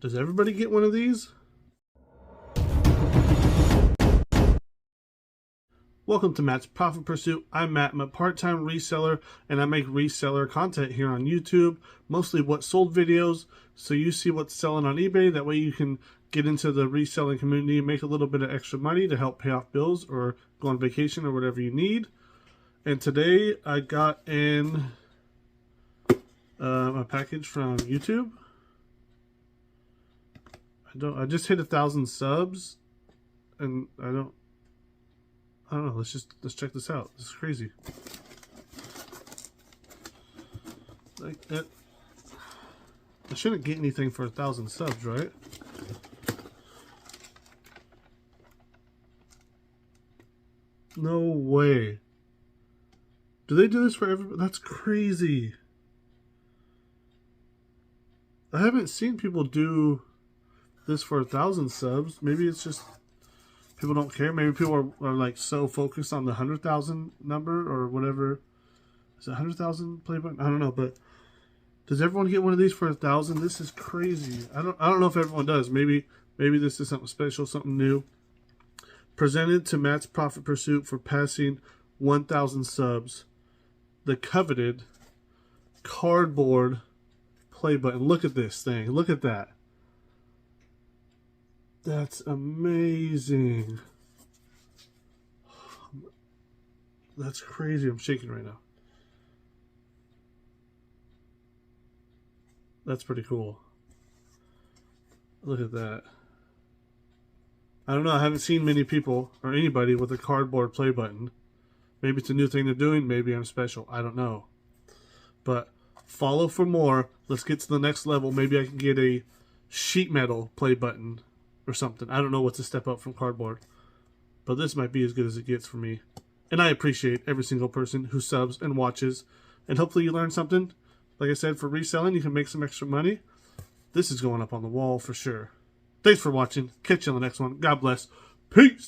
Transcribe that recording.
Does everybody get one of these? Welcome to Matt's Profit Pursuit. I'm Matt. I'm a part-time reseller, and I make reseller content here on YouTube, mostly what sold videos, so you see what's selling on eBay. That way you can get into the reselling community and make a little bit of extra money to help pay off bills or go on vacation or whatever you need. And today I got in a package from YouTube. I just hit 1,000 subs, and I don't know. Let's check this out. This is crazy. Like that. I shouldn't get anything for 1,000 subs, right? No way. Do they do this for everybody? That's crazy. I haven't seen people do this for 1,000 subs. Maybe it's just people don't care. Maybe people are like so focused on the 100,000 number or whatever. Is it 100,000 play button? I don't know, but does everyone get one of these for 1,000? This is crazy. I don't know if everyone does. Maybe this is something special, something new. Presented to Matt's Profit Pursuit for passing 1,000 subs. The coveted cardboard play button. Look at this thing. Look at that. That's amazing. That's crazy. I'm shaking right now. That's pretty cool. Look at that. I don't know. I haven't seen many people or anybody with a cardboard play button. Maybe it's a new thing they're doing. Maybe I'm special. I don't know. But follow for more. Let's get to the next level. Maybe I can get a sheet metal play button or something. I don't know what's a step up from cardboard. But this might be as good as it gets for me. And I appreciate every single person who subs and watches. And hopefully you learn something. Like I said, for reselling, you can make some extra money. This is going up on the wall for sure. Thanks for watching. Catch you on the next one. God bless. Peace.